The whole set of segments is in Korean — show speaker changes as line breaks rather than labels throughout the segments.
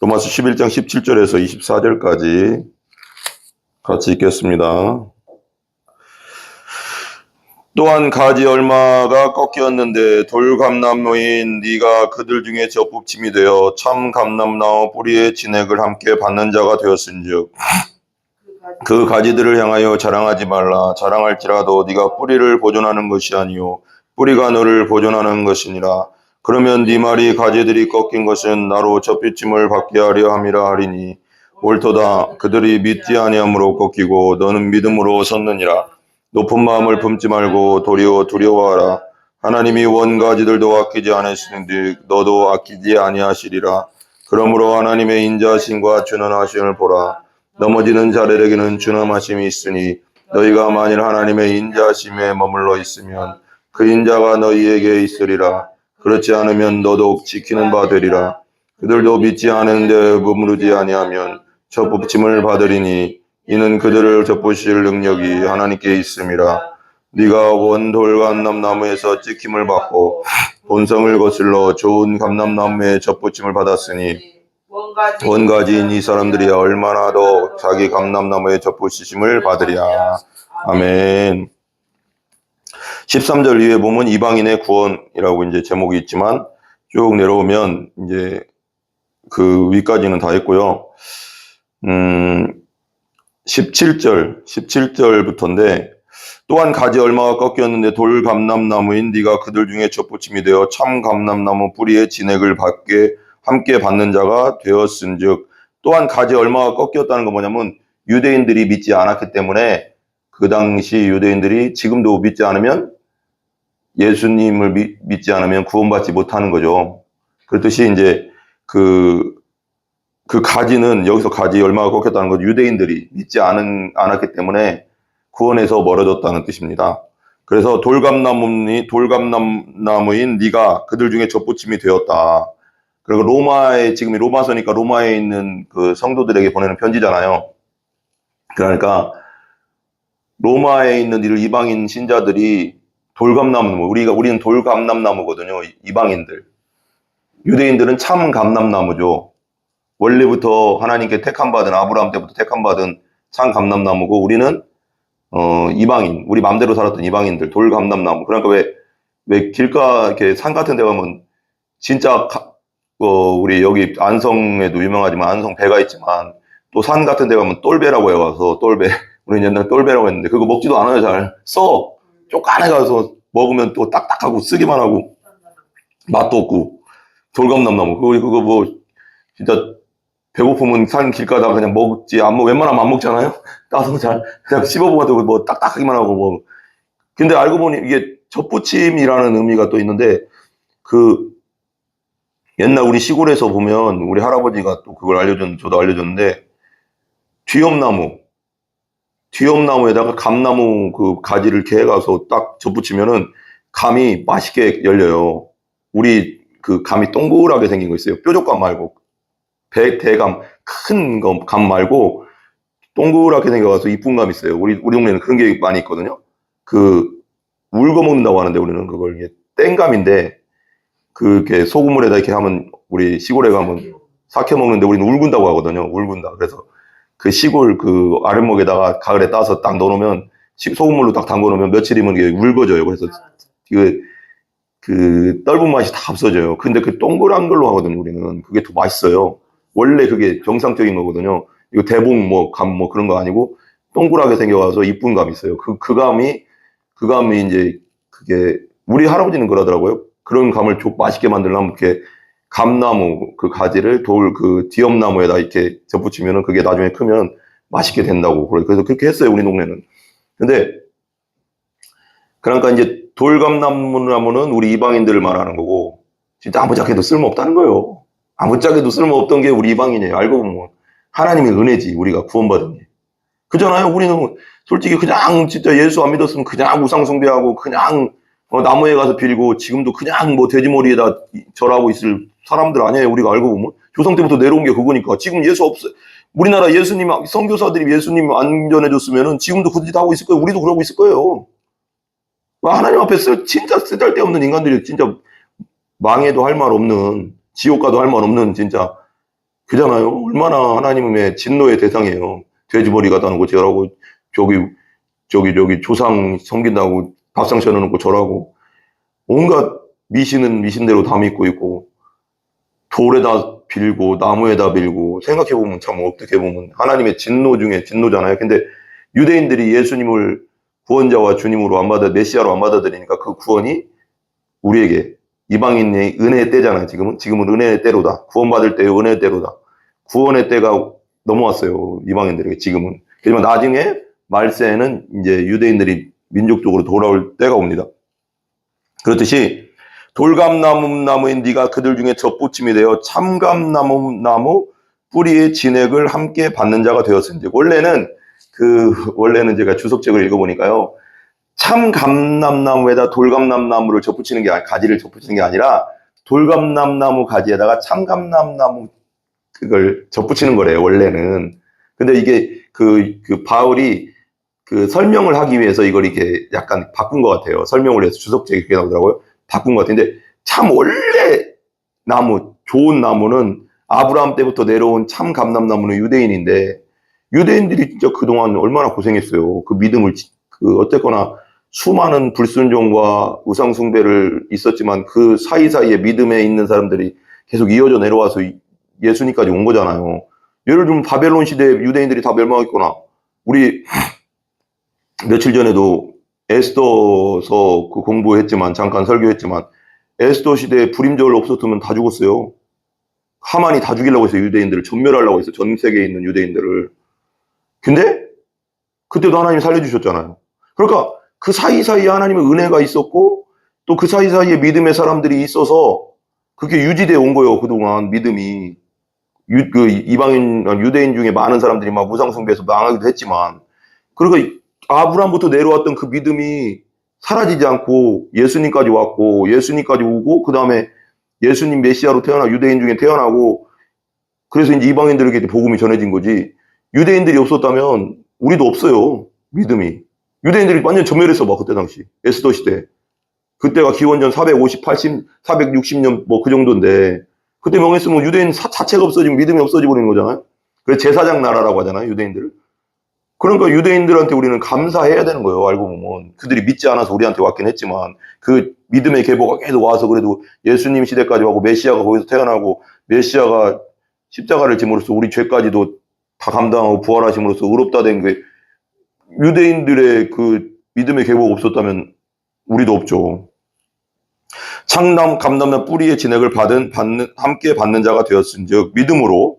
로마서 11장 17절에서 24절까지 같이 읽겠습니다. 또한 가지 얼마가 꺾였는데 돌감람노인 네가 그들 중에 젖붙임이 되어 참 감람나무 뿌리의 진액을 함께 받는 자가 되었은즉 그 가지들을 향하여 자랑하지 말라. 자랑할지라도 네가 뿌리를 보존하는 것이 아니요 뿌리가 너를 보존하는 것이니라. 그러면 네 말이 가지들이 꺾인 것은 나로 젖비침을 받게 하려 함이라 하리니 옳도다. 그들이 믿지 아니함으로 꺾이고 너는 믿음으로 섰느니라. 높은 마음을 품지 말고 도리어 두려워하라. 하나님이 원가지들도 아끼지 않으시는데 너도 아끼지 아니하시리라. 그러므로 하나님의 인자하심과 준원하심을 보라. 넘어지는 자들에게는 준엄하심이 있으니 너희가 만일 하나님의 인자하심에 머물러 있으면 그 인자가 너희에게 있으리라. 그렇지 않으면 너도 지키는 바 되리라. 그들도 믿지 않은데 머무르지 아니하면 젖붙임을 받으리니 이는 그들을 젖보실 능력이 하나님께 있음이라. 네가 원돌 감람나무에서 찍힘을 받고 본성을 거슬러 좋은 감람나무에 젖붙임을 받았으니 원가지인 이 사람들이 얼마나 더 자기 감람나무에 젖보시심을 받으랴. 아멘. 13절 위에 보면 이방인의 구원이라고 이제 제목이 있지만 쭉 내려오면 이제 그 위까지는 다 했고요. 17절부터인데 또한 가지 얼마가 꺾였는데 돌 감람나무인 네가 그들 중에 젖붙임이 되어 참 감람나무 뿌리의 진액을 함께 받는 자가 되었은즉 또한 가지 얼마가 꺾였다는 건 뭐냐면 유대인들이 믿지 않았기 때문에 그 당시 유대인들이 지금도 믿지 않으면 예수님을 믿지 않으면 구원받지 못하는 거죠. 그렇듯이 이제 그 가지는 여기서 가지 얼마가 꺾였다는 건 유대인들이 믿지 않았기 때문에 구원에서 멀어졌다는 뜻입니다. 그래서 돌감나무인 네가 그들 중에 젖붙임이 되었다. 그리고 지금 로마서니까 로마에 있는 그 성도들에게 보내는 편지잖아요. 그러니까 로마에 있는 이방인 신자들이 우리는 돌감람나무거든요. 이방인들. 유대인들은 참 감람나무죠. 원래부터 하나님께 택함받은 아브라함 때부터 택함받은 참 감람나무고 우리는 이방인, 우리 맘대로 살았던 이방인들, 돌감람나무. 그러니까 왜 길가 이렇게 산 같은 데 가면 진짜 우리 여기 안성에도 유명하지만 안성 배가 있지만 또 산 같은 데 가면 똘배라고 해와서 똘배. 우리 옛날에 똘배라고 했는데 그거 먹지도 않아요. 잘 써. 쪼까네 가서 먹으면 또 딱딱하고 쓰기만 하고 맛도 없고 돌감람나무. 그거 뭐 진짜 배고프면 산 길 가다가 그냥 먹지, 웬만하면 안 먹잖아요? 따서 그냥 씹어보면 뭐 딱딱하기만 하고 뭐. 근데 알고 보니 이게 젖붙임이라는 의미가 또 있는데, 옛날 우리 시골에서 보면 우리 할아버지가 또 그걸 저도 알려줬는데, 뒤엄나무에다가 감나무 그 가지를 이렇게 해가서 딱 젖붙이면은 감이 맛있게 열려요. 우리 그 감이 동그랗게 생긴 거 있어요. 뾰족감 말고. 대감, 큰 감 말고 동그랗게 생겨가서 이쁜 감 있어요. 우리 동네는 그런 게 많이 있거든요. 울고 먹는다고 하는데 우리는 그걸 이게 땡감인데 그렇게 소금물에다 이렇게 하면 우리 시골에 가면 삭혀 먹는데 우리는 울군다고 하거든요. 울군다. 그래서 그 시골 그 아랫목에다가 가을에 따서 딱 넣어놓으면 소금물로 딱 담궈놓으면 며칠이면 이게 울거져요. 그래서 그 떫은 맛이 다 없어져요. 근데 그 동그란 걸로 하거든요. 우리는 그게 더 맛있어요. 원래 그게 정상적인 거거든요. 이거 대봉 감 그런 거 아니고 동그랗게 생겨가서 이쁜 감이 있어요. 그 감이 이제 그게 우리 할아버지는 그러더라고요. 그런 감을 맛있게 만들려면 이렇게 감나무 그 가지를 뒤엄나무에다 이렇게 젖붙이면은 그게 나중에 크면 맛있게 된다고. 그래서 그렇게 했어요. 우리 동네는. 근데 그러니까 이제 돌감나무는 우리 이방인들을 말하는 거고 진짜 아무짝에도 쓸모없다는 거예요. 아무짝에도 쓸모없던 게 우리 이방인이에요. 알고 보면 하나님의 은혜지 우리가 구원받은 게. 그잖아요. 우리는 솔직히 그냥 진짜 예수 안 믿었으면 그냥 우상 숭배하고 그냥 나무에 가서 빌고 지금도 그냥 뭐 돼지머리에다 절하고 있을 사람들 아니에요. 우리가 알고 보면 조상 때부터 내려온 게 그거니까. 지금 우리나라 예수님 선교사들이 예수님 안 전해줬으면은 지금도 그 짓 하고 있을 거예요. 우리도 그러고 있을 거예요. 하나님 앞에 진짜 쓰잘데없는 인간들이 진짜 망해도 할 말 없는 지옥 가도 할 말 없는 진짜 그잖아요. 얼마나 하나님의 진노의 대상이에요. 돼지머리가 다는 거 저라고, 저기 조상 섬긴다고 밥상 차려놓고 저라고, 온갖 미신은 미신대로 다 믿고 있고, 돌에다 빌고 나무에다 빌고, 생각해보면 참 어떻게 보면 하나님의 진노 중에 진노잖아요. 근데 유대인들이 예수님을 구원자와 주님으로 메시아로 안 받아들이니까 그 구원이 우리에게 이방인의 은혜의 때잖아요. 지금은 은혜의 때로다. 구원받을 때의 은혜의 때로다. 구원의 때가 넘어왔어요. 이방인들에게 지금은. 하지만 나중에 말세에는 이제 유대인들이 민족적으로 돌아올 때가 옵니다. 그렇듯이 돌감나무인 네가 그들 중에 젖붙임이 되어 참감나무 뿌리의 진액을 함께 받는 자가 되었은지. 원래는 제가 주석책을 읽어보니까요. 참감람나무에다 돌감람나무를 젖붙이는 게 가지를 젖붙이는 게 아니라 돌감람나무 가지에다가 참감람나무 그걸 젖붙이는 거래요. 원래는. 근데 이게 그 바울이 그 설명을 하기 위해서 이걸 이렇게 약간 바꾼 것 같아요. 설명을 해서 주석책에 그렇게 나오더라고요. 바꾼 것 같은데 참 원래 좋은 나무는 아브라함 때부터 내려온 참 감람나무는 유대인인데 유대인들이 진짜 그동안 얼마나 고생했어요. 그 믿음을 어쨌거나 수많은 불순종과 우상숭배를 있었지만 그 사이사이에 믿음에 있는 사람들이 계속 이어져 내려와서 예수님까지 온 거잖아요. 예를 들면 바벨론 시대에 유대인들이 다 멸망했거나 우리 며칠 전에도 에스더서 그 공부했지만 잠깐 설교했지만 에스더 시대에 불임절 없었으면 다 죽었어요. 하만이 다 죽이려고 했어요. 유대인들을 전멸하려고 했어요. 전 세계에 있는 유대인들을. 근데 그때도 하나님이 살려주셨잖아요. 그러니까 그 사이사이에 하나님의 은혜가 있었고 또 그 사이사이에 믿음의 사람들이 있어서 그게 유지되어 온 거예요. 그동안 믿음이. 유대인 중에 많은 사람들이 막 우상숭배해서 망하기도 했지만 그러니까 아브라함부터 내려왔던 그 믿음이 사라지지 않고 예수님까지 왔고 예수님까지 오고 그 다음에 예수님 메시아로 유대인 중에 태어나고 그래서 이제 이방인들에게 복음이 전해진 거지. 유대인들이 없었다면 우리도 없어요. 믿음이. 유대인들이 완전 전멸했어 막 그때 당시 에스더 시대. 그때가 기원전 460년 뭐 그 정도인데 그때 명했으면 유대인 자체가 없어지면 믿음이 없어져 버리는 거잖아요. 그래서 제사장 나라라고 하잖아요. 유대인들을. 그러니까 유대인들한테 우리는 감사해야 되는 거예요. 알고 보면. 그들이 믿지 않아서 우리한테 왔긴 했지만 그 믿음의 계보가 계속 와서 그래도 예수님 시대까지 하고 메시아가 거기서 태어나고 메시아가 십자가를 짐으로써 우리 죄까지도 다 감당하고 부활하심으로써 의롭다 된 게 유대인들의 그 믿음의 계보가 없었다면 우리도 없죠. 감람나 뿌리의 진액을 함께 받는 자가 되었은즉 믿음으로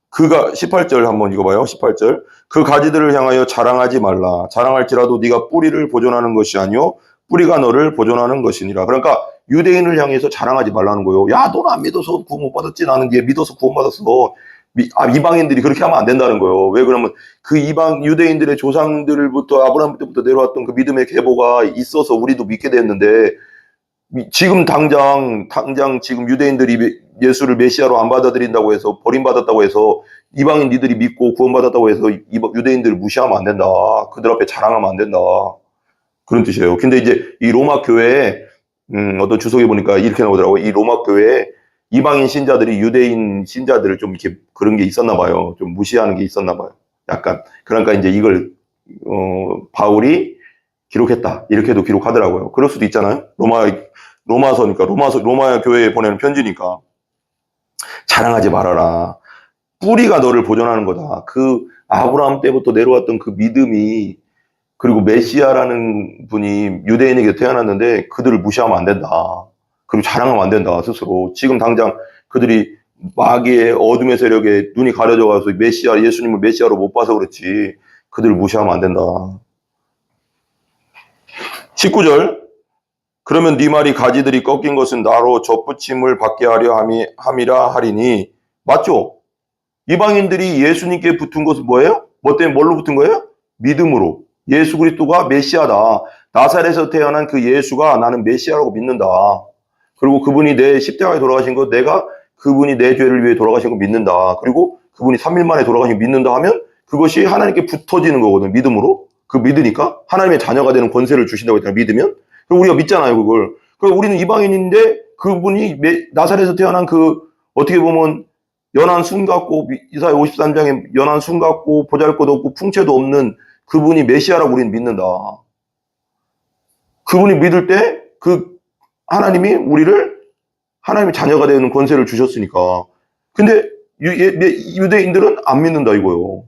그가 18절 한번 읽어봐요. 18절 그 가지들을 향하여 자랑하지 말라. 자랑할지라도 네가 뿌리를 보존하는 것이 아니요 뿌리가 너를 보존하는 것이니라. 그러니까 유대인을 향해서 자랑하지 말라는 거예요. 야, 너는 안 믿어서 구원 못 받았지. 나는 얘 믿어서 구원 받았어. 이방인들이 그렇게 하면 안 된다는 거예요. 왜 그러면 그 유대인들의 조상들부터 아브라함 때부터 내려왔던 그 믿음의 계보가 있어서 우리도 믿게 됐는데 지금 당장 지금 유대인들이 예수를 메시아로 안 받아들인다고 해서 버림받았다고 해서 이방인 니들이 믿고 구원받았다고 해서 유대인들을 무시하면 안 된다. 그들 앞에 자랑하면 안 된다. 그런 뜻이에요. 근데 이제 이 로마 교회에 어떤 주석에 보니까 이렇게 나오더라고요. 이 로마 교회에 이방인 신자들이 유대인 신자들을 좀 이렇게 그런 게 있었나 봐요. 좀 무시하는 게 있었나 봐요. 약간. 그러니까 이제 이걸 바울이 기록했다. 이렇게도 기록하더라고요. 그럴 수도 있잖아요. 로마서니까 로마 교회에 보내는 편지니까 자랑하지 말아라. 뿌리가 너를 보존하는 거다. 그 아브라함 때부터 내려왔던 그 믿음이 그리고 메시아라는 분이 유대인에게 태어났는데 그들을 무시하면 안 된다. 그리고 자랑하면 안 된다. 스스로. 지금 당장 그들이 마귀의 어둠의 세력에 눈이 가려져 가서 예수님을 메시아로 못 봐서 그렇지. 그들을 무시하면 안 된다. 19절 그러면 네 말이 가지들이 꺾인 것은 나로 젖붙임을 받게 하려 함이라 하리니 맞죠? 이방인들이 예수님께 붙은 것은 뭐예요? 뭐 때문에 뭘로 붙은 거예요? 믿음으로. 예수 그리스도가 메시아다. 나사렛에서 태어난 그 예수가 나는 메시아라고 믿는다. 그리고 그분이 내 십자가에 돌아가신 것 내가 그분이 내 죄를 위해 돌아가신 거 믿는다. 그리고 그분이 3일 만에 돌아가신 거 믿는다 하면 그것이 하나님께 붙어지는 거거든. 믿음으로. 그 믿으니까 하나님의 자녀가 되는 권세를 주신다고 했잖아요. 믿으면. 그럼 우리가 믿잖아요. 그러니까 우리는 이방인인데 그분이 나사렛에서 태어난 그 어떻게 보면 연한 순 같고, 이사야 53장에 연한 순 같고, 보잘것 없고, 풍채도 없는 그분이 메시아라고 우리는 믿는다. 그분이 믿을 때, 하나님이 우리를 하나님의 자녀가 되는 권세를 주셨으니까. 근데 유대인들은 안 믿는다 이거요.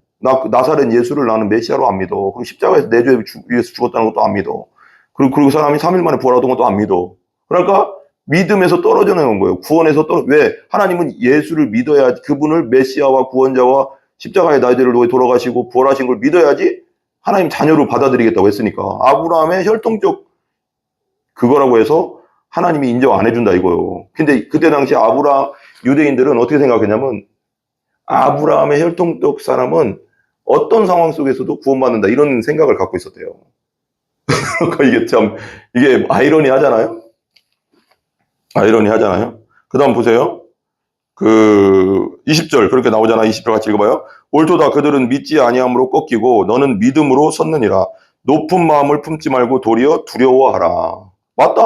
나사렛 예수를 나는 메시아로 안 믿어. 그리고 십자가에서 내 죄 위해서 죽었다는 것도 안 믿어. 그리고 그 사람이 3일 만에 부활하던 것도 안 믿어. 그러니까 믿음에서 떨어져 나온 거예요. 구원에서 왜? 하나님은 예수를 믿어야, 그분을 메시아와 구원자와 십자가의 나이들을 위해 돌아가시고 부활하신 걸 믿어야지 하나님 자녀로 받아들이겠다고 했으니까. 아브라함의 혈통적 그거라고 해서 하나님이 인정 안 해준다 이거요. 근데 그때 당시 유대인들은 어떻게 생각했냐면, 아브라함의 혈통적 사람은 어떤 상황 속에서도 구원받는다, 이런 생각을 갖고 있었대요. 그러니까 이게 아이러니하잖아요? 아이러니하잖아요? 그 다음 보세요. 20절, 그렇게 나오잖아. 20절 같이 읽어봐요. 옳도다. 그들은 믿지 아니함으로 꺾이고, 너는 믿음으로 섰느니라. 높은 마음을 품지 말고 도리어 두려워하라. 맞다.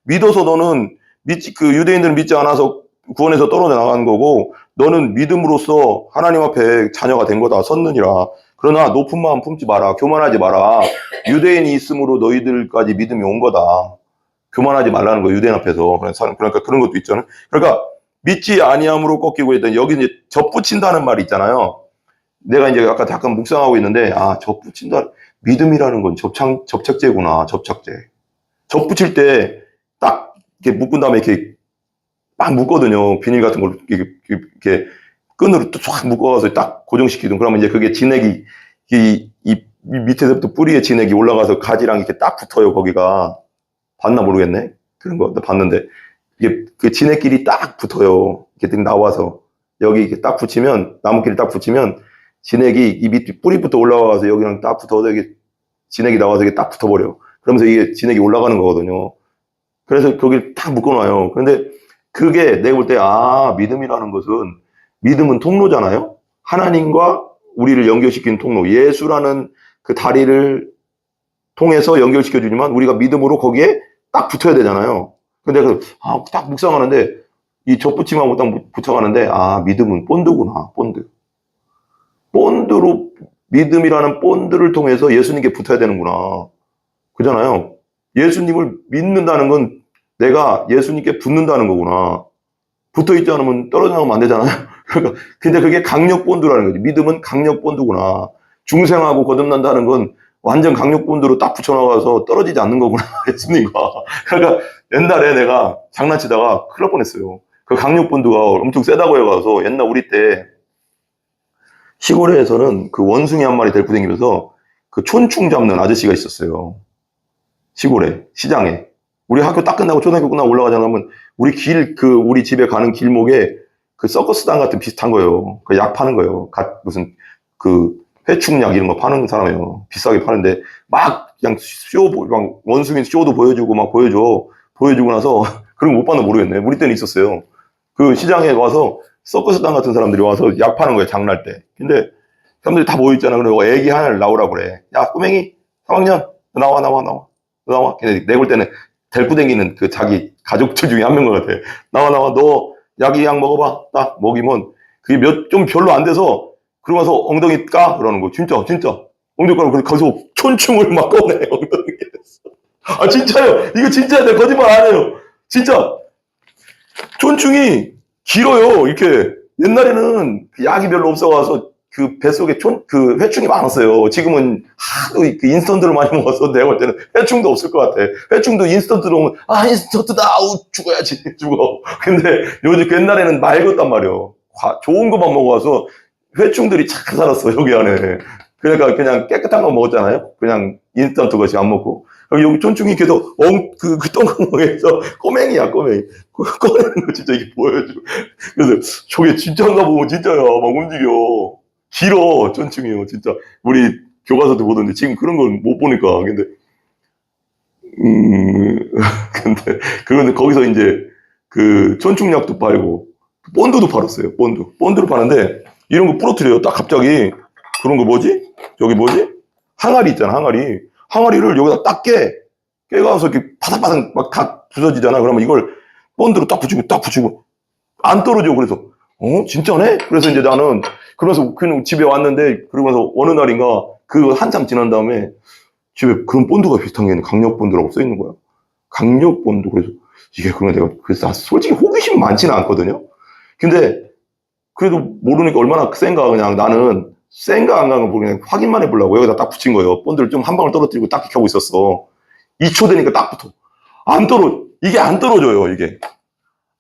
믿어서 너는 유대인들은 믿지 않아서 구원에서 떨어져 나간 거고, 너는 믿음으로써 하나님 앞에 자녀가 된 거다. 섰느니라. 그러나 높은 마음 품지 마라. 교만하지 마라. 유대인이 있으므로 너희들까지 믿음이 온 거다. 교만하지 말라는 거, 유대인 앞에서. 그러니까 그런 것도 있잖아요. 그러니까 믿지 아니함으로 꺾이고 있던, 여기 이제 접붙인다는 말이 있잖아요. 내가 이제 아까 잠깐 묵상하고 있는데, 접붙인다. 믿음이라는 건 접착제구나. 접착제. 접붙일 때 딱 이렇게 묶은 다음에 이렇게 막 묶거든요. 비닐 같은 걸로 이렇게 끈으로 쫙 묶어가서 딱 고정시키든. 그러면 이제 그게 진액이, 이 밑에서부터 뿌리에 진액이 올라가서 가지랑 이렇게 딱 붙어요. 거기가. 봤나 모르겠네. 그런 거 봤는데, 이게 그 진액끼리 딱 붙어요. 이렇게 나와서 여기 이렇게 딱 붙이면, 나무끼리 딱 붙이면 진액이 이 밑 뿌리부터 올라와서 여기랑 딱 붙어서 이게 진액이 나와서 이게 딱 붙어버려. 그러면서 이게 진액이 올라가는 거거든요. 그래서 거기를 딱 묶어놔요. 그런데 그게 내가 볼 때, 믿음이라는 것은, 믿음은 통로잖아요. 하나님과 우리를 연결시키는 통로. 예수라는 그 다리를 통해서 연결시켜주지만 우리가 믿음으로 거기에 딱 붙어야 되잖아요. 근데 딱 묵상하는데, 이 접붙임하고 딱 붙여가는데, 믿음은 본드구나. 본드로, 믿음이라는 본드를 통해서 예수님께 붙어야 되는구나. 그잖아요. 예수님을 믿는다는 건 내가 예수님께 붙는다는 거구나. 붙어있지 않으면 떨어져 나가면 안 되잖아요. 그러니까, 근데 그게 강력 본드라는 거지. 믿음은 강력 본드구나. 중생하고 거듭난다는 건 완전 강력 본드로 딱 붙여나가서 떨어지지 않는 거구나. 예수님과. 그러니까 옛날에 내가 장난치다가 큰일 날 뻔했어요. 그 강력 본드가 엄청 세다고 해가서, 옛날 우리 때 시골에서는 그 원숭이 한 마리 데리고 다니면서 그 촌충 잡는 아저씨가 있었어요. 시골에, 시장에. 우리 학교 딱 끝나고 초등학교 끝나고 올라가자 하면 우리 집에 가는 길목에 그 서커스단 같은 비슷한 거예요. 그 약 파는 거예요. 무슨 회충약 이런 거 파는 사람이에요. 비싸게 파는데 막 그냥 막 원숭이 쇼도 보여주고 막 보여주고 나서 그런 거 못 봤나 모르겠네. 우리 때는 있었어요. 그 시장에 와서 서커스단 같은 사람들이 와서 약 파는 거예요. 장날 때. 근데 사람들이 다 모여있잖아. 그리고 애기 하나를 나오라고 그래. 야, 꼬맹이 3학년 나와. 근데 내가 볼 때는 데리고 다니는 그 자기 가족들 중에 한 명인 것 같아. 나와. 너 약 먹어봐. 딱 먹이면 그게 좀 별로 안 돼서 그러고 나서 엉덩이 까? 그러는 거. 진짜. 엉덩이 까고 거기서 촌충을 막 꺼내. 엉덩이에서. 진짜요. 이거 진짜야. 내가 거짓말 안 해요. 진짜. 촌충이 길어요. 이렇게. 옛날에는 약이 별로 없어가서 그 뱃속에 그 회충이 많았어요. 지금은 하도 그 인스턴트를 많이 먹어서 내가 볼 때는 회충도 없을 것 같아. 회충도 인스턴트로 오면, 인스턴트다! 죽어야지, 죽어. 근데 요즘 그 옛날에는 맑았단 말이에요. 좋은 것만 먹어서 회충들이 잘 살았어, 여기 안에. 그러니까 그냥 깨끗한 거 먹었잖아요. 그냥 인스턴트 것이 안 먹고. 여기 촌충이 계속 그 똥구멍에서 꼬맹이야. 꺼내는 거 진짜 이게 보여줘. 그래서 저게 진짜인가 보면 진짜야. 막 움직여. 길어, 촌충이요, 진짜. 우리 교과서도 보던데, 지금 그런 걸 못 보니까. 근데 그런데 거기서 이제 그 촌충약도 팔고, 본드도 팔았어요, 본드를 파는데, 이런 거 부러뜨려요, 딱 갑자기. 그런 거 저기 항아리 있잖아, 항아리를 여기다 딱 깨가서 이렇게 바삭바삭 막 다 부서지잖아. 그러면 이걸 본드로 딱 붙이고, 안 떨어져. 그래서, 진짜네? 그래서 이제 나는, 그러면서 그냥 집에 왔는데, 그러면서 어느 날인가, 그 한참 지난 다음에, 집에 그런 본드가 비슷한 게 있는 강력본드라고 써 있는 거야. 강력본드. 그래서, 이게 그러면 내가, 그래서 솔직히 호기심 많지는 않거든요? 근데, 그래도 모르니까 얼마나 센가, 그냥 나는, 센가 안 간가 그냥 확인만 해보려고 여기다 딱 붙인 거예요. 본드를 좀 한 방울 떨어뜨리고 딱 켜고 있었어. 2초 되니까 딱 붙어. 이게 안 떨어져요, 이게.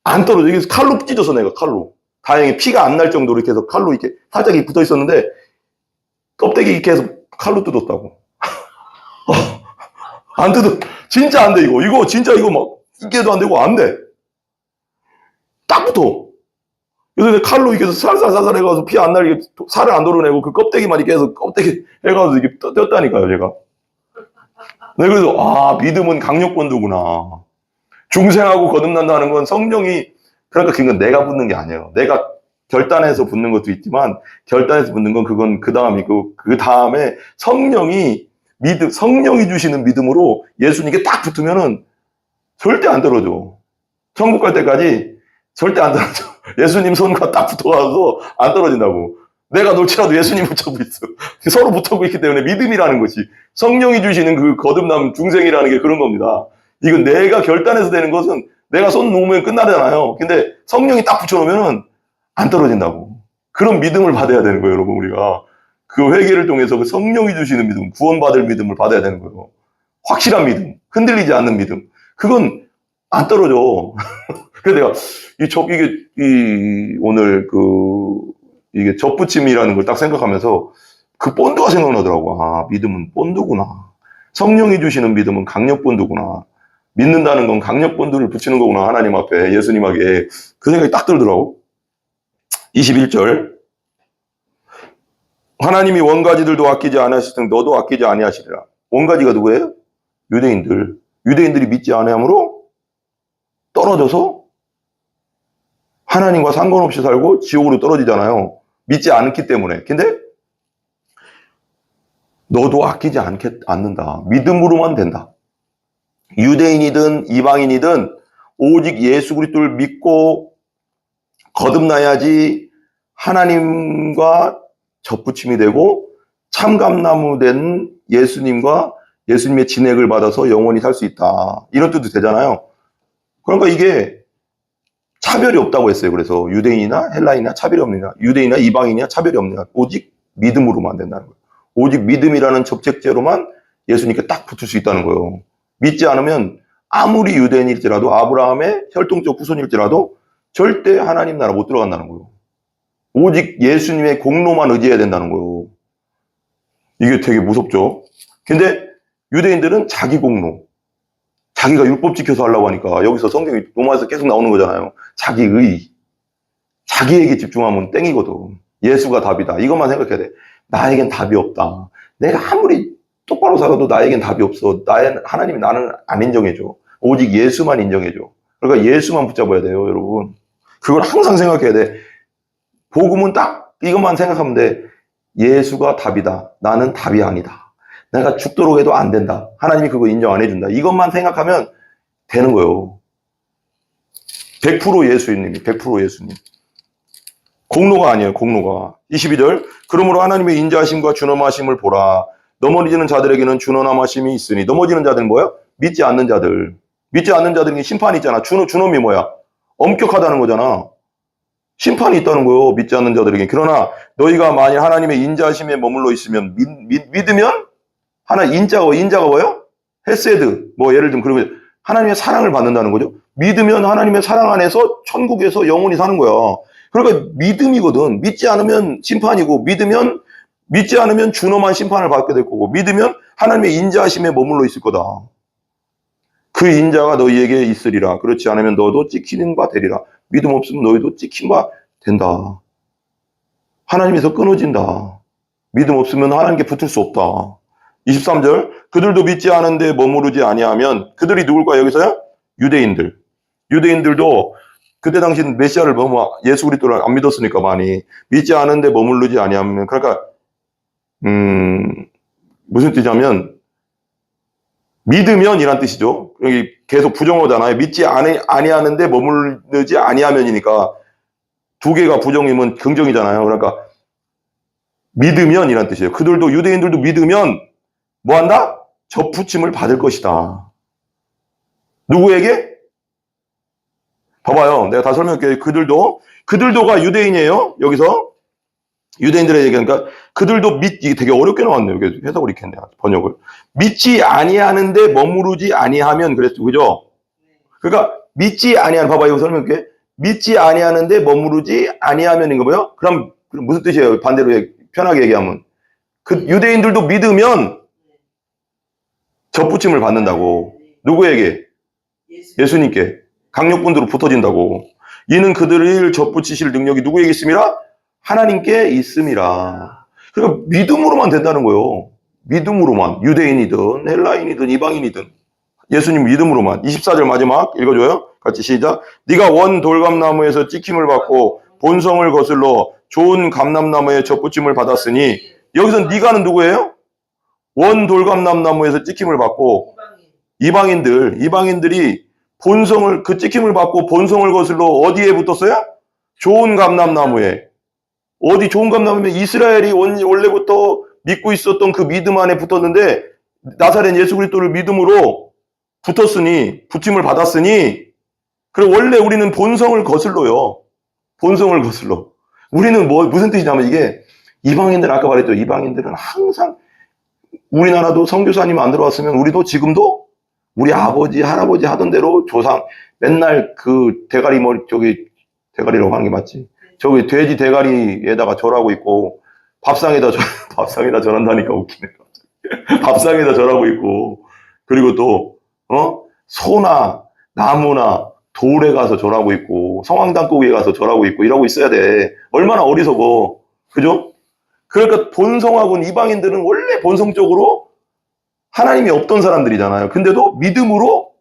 안 떨어져. 이게 칼로 찢어서 내가 칼로. 다행히 피가 안 날 정도로 이렇게 해서 칼로 이렇게 살짝 붙어 있었는데, 껍데기 이렇게 해서 칼로 뜯었다고. 안 뜯어. 진짜 안 돼, 이거. 이거 진짜 이거 막, 이게도 안 되고 안 돼. 딱 붙어. 그래서 칼로 이렇게 해서 살살살살 해가지고 피 안 날게 살을 안 도려내고 그 껍데기만 이렇게 해서 껍데기 해가지고 이렇게 떴다니까요, 제가. 네, 그래서, 믿음은 강력본드구나. 중생하고 거듭난다는 건 성령이, 그러니까 그건 내가 붙는 게 아니에요. 내가 결단해서 붙는 것도 있지만, 결단해서 붙는 건 그건 그 다음이고, 그 다음에 성령이 주시는 믿음으로 예수님께 딱 붙으면은 절대 안 떨어져. 천국 갈 때까지 절대 안 떨어져. 예수님 손과 딱 붙어가서 안 떨어진다고. 내가 놓치라도 예수님 붙잡고 있어. 서로 붙잡고 있기 때문에 믿음이라는 것이 성령이 주시는 그 거듭남 중생이라는 게 그런 겁니다. 이건 내가 결단해서 되는 것은 내가 손 놓으면 끝나잖아요. 근데 성령이 딱 붙여놓으면은 안 떨어진다고. 그런 믿음을 받아야 되는 거예요, 여러분. 우리가 그 회개를 통해서 그 성령이 주시는 믿음, 구원받을 믿음을 받아야 되는 거예요. 확실한 믿음, 흔들리지 않는 믿음. 그건 안 떨어져. 그래서 내가 오늘 이게 접붙임이라는 걸 딱 생각하면서 그 본드가 생각나더라고. 믿음은 본드구나. 성령이 주시는 믿음은 강력 본드구나. 믿는다는 건 강력 본드를 붙이는 거구나. 하나님 앞에, 예수님에게. 그 생각이 딱 들더라고. 21절. 하나님이 원가지들도 아끼지 아니하시든 너도 아끼지 아니하시리라. 원가지가 누구예요? 유대인들. 유대인들이 믿지 아니함으로 떨어져서 하나님과 상관없이 살고 지옥으로 떨어지잖아요. 믿지 않기 때문에. 근데 너도 아끼지 않는다. 믿음으로만 된다. 유대인이든 이방인이든 오직 예수 그리스도를 믿고 거듭나야지 하나님과 접붙임이 되고 참감나무 된 예수님과 예수님의 진액을 받아서 영원히 살 수 있다. 이런 뜻도 되잖아요. 그러니까 이게 차별이 없다고 했어요. 그래서 유대인이나 헬라인이나 차별이 없느냐, 유대인이나 이방인이나 차별이 없느냐, 오직 믿음으로만 된다는 거예요. 오직 믿음이라는 접촉제로만 예수님께 딱 붙을 수 있다는 거예요. 믿지 않으면 아무리 유대인일지라도 아브라함의 혈통적 후손일지라도 절대 하나님 나라 못 들어간다는 거예요. 오직 예수님의 공로만 의지해야 된다는 거예요. 이게 되게 무섭죠. 근데 유대인들은 자기 공로, 자기가 율법 지켜서 하려고 하니까 여기서 성경이 로마에서 계속 나오는 거잖아요. 자기의, 자기에게 집중하면 땡이거든. 예수가 답이다. 이것만 생각해야 돼. 나에겐 답이 없다. 내가 아무리 똑바로 살아도 나에겐 답이 없어. 하나님이 나는 안 인정해줘. 오직 예수만 인정해줘. 그러니까 예수만 붙잡아야 돼요, 여러분. 그걸 항상 생각해야 돼. 복음은 딱 이것만 생각하면 돼. 예수가 답이다. 나는 답이 아니다. 내가 죽도록 해도 안 된다. 하나님이 그거 인정 안 해준다. 이것만 생각하면 되는 거예요. 100% 예수님이, 100% 예수님. 공로가 아니에요, 공로가. 22절. 그러므로 하나님의 인자하심과 준엄하심을 보라. 넘어지는 자들에게는 준엄하심이 있으니. 넘어지는 자들은 뭐야? 믿지 않는 자들. 믿지 않는 자들에게 심판이 있잖아. 준엄이 뭐야? 엄격하다는 거잖아. 심판이 있다는 거예요. 믿지 않는 자들에게. 그러나 너희가 만일 하나님의 인자하심에 머물러 있으면 믿으면 인자가 뭐예요? 헤세드. 뭐 예를 들면 그러면 하나님의 사랑을 받는다는 거죠. 믿으면 하나님의 사랑 안에서 천국에서 영원히 사는 거야. 그러니까 믿음이거든. 믿지 않으면 심판이고, 믿지 않으면 준엄한 심판을 받게 될 거고, 믿으면 하나님의 인자하심에 머물러 있을 거다. 그 인자가 너희에게 있으리라. 그렇지 않으면 너도 찍히는 바 되리라. 믿음 없으면 너희도 찍힌 바 된다. 하나님에서 끊어진다. 믿음 없으면 하나님께 붙을 수 없다. 23절. 그들도 믿지 않은데 머무르지 아니하면, 그들이 누굴까 여기서요? 유대인들. 유대인들도 그때 당시 메시아를 예수 그리스도를 안 믿었으니까 많이 믿지 않은데 머무르지 아니하면, 그러니까 무슨 뜻이냐면 믿으면 이란 뜻이죠. 여기 계속 부정어잖아요. 믿지 아니하는데 머무르지 아니하면이니까 두 개가 부정이면 긍정이잖아요. 그러니까 믿으면 이란 뜻이에요. 그들도 유대인들도 믿으면 뭐 한다? 접붙임을 받을 것이다. 누구에게? 봐봐요. 내가 다 설명할게요. 그들도가 유대인이에요. 여기서 유대인들의 얘기하니까 그들도 이게 되게 어렵게 나왔네요. 여기 해석을 이렇게 했네요. 번역을. 믿지 아니하는데 머무르지 아니하면 그랬죠. 그죠? 그러니까 믿지 아니하는, 봐봐, 이거 설명할게. 믿지 아니하는데 머무르지 아니하면인가 봐요. 그럼 무슨 뜻이에요? 반대로 편하게 얘기하면. 그 유대인들도 믿으면 접붙임을 받는다고. 누구에게? 예수님께. 강력분으로 붙어진다고. 이는 그들을 접붙이실 능력이 누구에게 있음이라? 하나님께 있음이라. 그러니까 믿음으로만 된다는 거예요. 믿음으로만. 유대인이든 헬라인이든 이방인이든 예수님 믿음으로만. 24절 마지막 읽어줘요. 같이 시작. 네가 원 돌감나무에서 찍힘을 받고 본성을 거슬러 좋은 감람나무에 접붙임을 받았으니, 여기서 네가는 누구예요? 원 돌감나무에서 찍힘을 받고 이방인들이 본성을, 그 찍힘을 받고 본성을 거슬러 어디에 붙었어요? 좋은 감람나무에. 어디 좋은 감람나무면 이스라엘이 원래부터 믿고 있었던 그 믿음 안에 붙었는데, 나사렛 예수 그리스도를 믿음으로 붙임을 받았으니, 그리고 원래 우리는 본성을 거슬러요. 본성을 거슬러. 우리는 무슨 뜻이냐면, 이게 이방인들, 아까 말했죠. 이방인들은 항상, 우리나라도 선교사님 안 들어왔으면 우리도 지금도 우리 아버지, 할아버지 하던 대로 조상, 맨날 그 대가리라고 하는 게 맞지? 저기 돼지 대가리에다가 절하고 있고, 밥상에다 절한다니까 웃기네. 밥상에다 절하고 있고, 그리고 또, 소나 나무나 돌에 가서 절하고 있고, 성황당고기에 가서 절하고 있고, 이러고 있어야 돼. 얼마나 어리석어. 그죠? 그러니까 본성하고는, 이방인들은 원래 본성적으로 하나님이 없던 사람들이잖아요. 근데도 믿음으로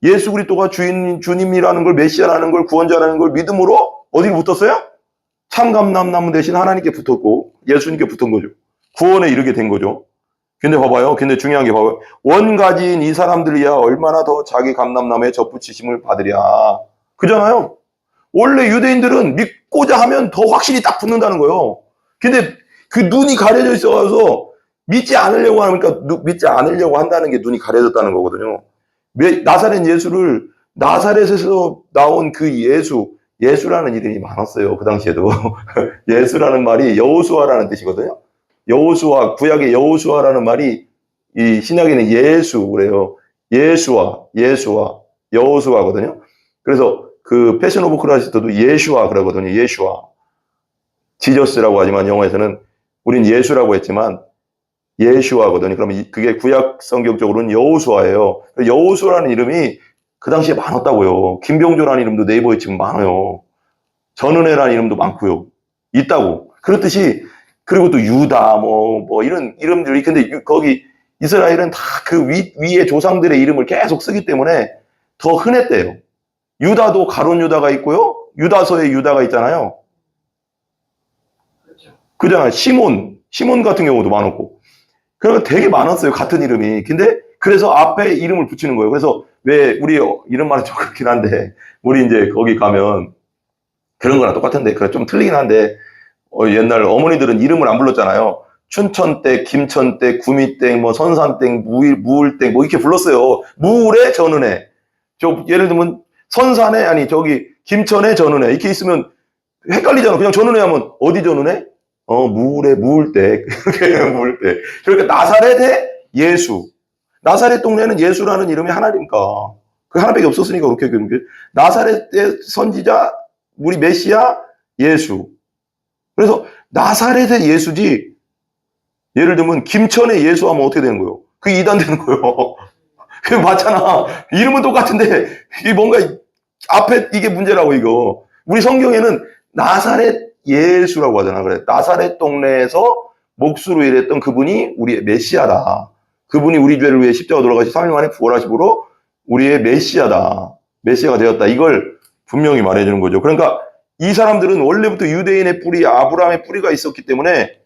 예수 그리스도가 주님이라는 걸, 메시아라는 걸, 구원자라는 걸 믿음으로 어디를 붙었어요? 참감람나무 대신 하나님께 붙었고 예수님께 붙은 거죠. 구원에 이르게 된 거죠. 근데 봐봐요. 근데 중요한 게 봐봐요. 원가지인 이 사람들이야 얼마나 더 자기 감람나무에 접붙이심을 받으랴. 그잖아요. 원래 유대인들은 믿고자 하면 더 확실히 딱 붙는다는 거예요. 근데 그 눈이 가려져 있어서 믿지 않으려고 하니까, 믿지 않으려고 한다는 게 눈이 가려졌다는 거거든요. 나사렛에서 나온 그 예수라는 이름이 많았어요. 그 당시에도. 예수라는 말이 여호수아라는 뜻이거든요. 여호수아, 구약의 여호수아라는 말이 이 신약에는 예수 그래요. 예수아, 여호수아거든요. 그래서 그 패션 오브 크라이스트도 예슈아 그러거든요. 예슈아. 지저스라고 하지만 영어에서는 우린 예수라고 했지만 예슈아거든요. 그러면 그게 구약 성경적으로는 여호수아예요. 여호수아라는 이름이 그 당시에 많았다고요. 김병조라는 이름도 네이버에 지금 많아요. 전은혜라는 이름도 많고요. 있다고. 그렇듯이, 그리고 또 유다, 이런 이름들이, 근데 거기 이스라엘은 다 그 위에 조상들의 이름을 계속 쓰기 때문에 더 흔했대요. 유다도 가론 유다가 있고요. 유다서에 유다가 있잖아요. 그잖아요. 시몬 같은 경우도 많았고. 그러니까 되게 많았어요. 같은 이름이. 근데 그래서 앞에 이름을 붙이는 거예요. 그래서 왜 우리 이름 말은 좀 그렇긴 한데, 우리 이제 거기 가면 그런 거랑 똑같은데, 그래 좀 틀리긴 한데, 옛날 어머니들은 이름을 안 불렀잖아요. 춘천댁, 김천댁, 구미댁, 선산댁, 무울댁, 이렇게 불렀어요. 무울에 전은혜. 예를 들면 선산에, 김천에 전은혜. 이렇게 있으면 헷갈리잖아. 그냥 전은혜 하면 어디 전은혜? 무울에 무울댁. 무울댁. 그러니까 나사렛의 예수. 나사렛 동네는 예수라는 이름이 하나니까. 그 하나밖에 없었으니까 그렇게. 나사렛의 선지자, 우리 메시아, 예수. 그래서 나사렛의 예수지, 예를 들면 김천의 예수 하면 어떻게 되는 거예요? 그게 이단 되는 거예요. 그게 맞잖아. 이름은 똑같은데 이게 뭔가 앞에 이게 문제라고. 이거 우리 성경에는 나사렛 예수라고 하잖아. 그래, 나사렛 동네에서 목수로 일했던 그분이 우리의 메시아다. 그분이 우리 죄를 위해 십자가 돌아가시 3일 만에 부활하시므로 우리의 메시아가 되었다. 이걸 분명히 말해주는 거죠. 그러니까 이 사람들은 원래부터 유대인의 뿌리, 아브라함의 뿌리가 있었기 때문에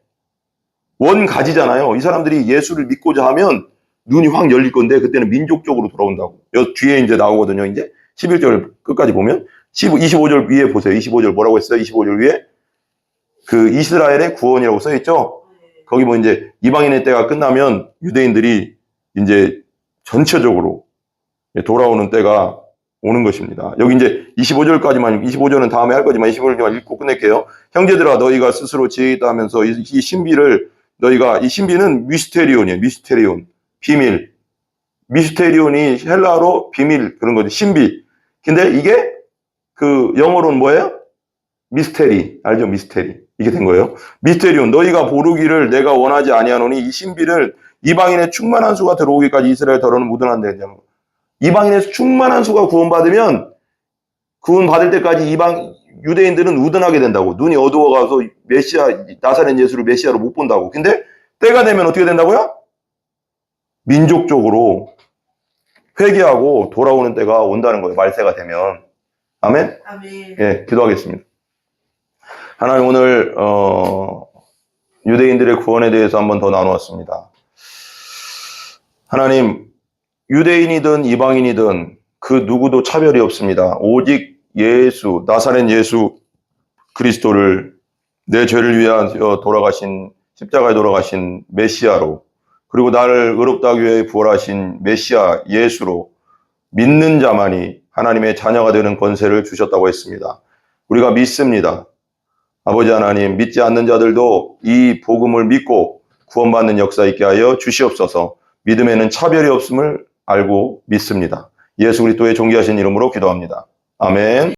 원가지잖아요. 이 사람들이 예수를 믿고자 하면 눈이 확 열릴 건데, 그때는 민족적으로 돌아온다고. 뒤에 이제 나오거든요. 이제 11절 끝까지 보면 25절 위에 보세요. 25절 뭐라고 했어요? 25절 위에 그 이스라엘의 구원이라고 써있죠? 거기 뭐 이제 이방인의 때가 끝나면 유대인들이 이제 전체적으로 돌아오는 때가 오는 것입니다. 여기 이제 25절까지만, 25절은 다음에 할 거지만 25절까지만 읽고 끝낼게요. 형제들아, 너희가 스스로 지혜있다 하면서 이 신비를 너희가, 이 신비는 미스테리온이에요. 미스테리온. 비밀. 미스테리온이 헬라어로 비밀, 그런 거죠. 신비. 근데 이게 그 영어로는 뭐예요? 미스테리. 알죠? 미스테리. 이게 된 거예요. 미스테리온. 너희가 모르기를 내가 원하지 아니하노니 이 신비를 이방인의 충만한 수가 들어오기까지 이스라엘 더러는 묻어난다. 이방인의 충만한 수가 구원받으면 구원받을 때까지 유대인들은 우둔하게 된다고. 눈이 어두워가서 나사렛 예수를 메시아로 못 본다고. 근데 때가 되면 어떻게 된다고요? 민족적으로 회개하고 돌아오는 때가 온다는 거예요. 말세가 되면. 아멘?
아멘.
예, 기도하겠습니다. 하나님, 오늘 유대인들의 구원에 대해서 한번 더 나누었습니다. 하나님, 유대인이든 이방인이든 그 누구도 차별이 없습니다. 오직 예수, 나사렛 예수 그리스도를 내 죄를 위하여 돌아가신, 십자가에 돌아가신 메시아로, 그리고 나를 의롭다 하기 위해 부활하신 메시아 예수로 믿는 자만이 하나님의 자녀가 되는 권세를 주셨다고 했습니다. 우리가 믿습니다. 아버지 하나님, 믿지 않는 자들도 이 복음을 믿고 구원받는 역사 있게 하여 주시옵소서. 믿음에는 차별이 없음을 알고 믿습니다. 예수 그리스도의 존귀하신 이름으로 기도합니다. 아멘.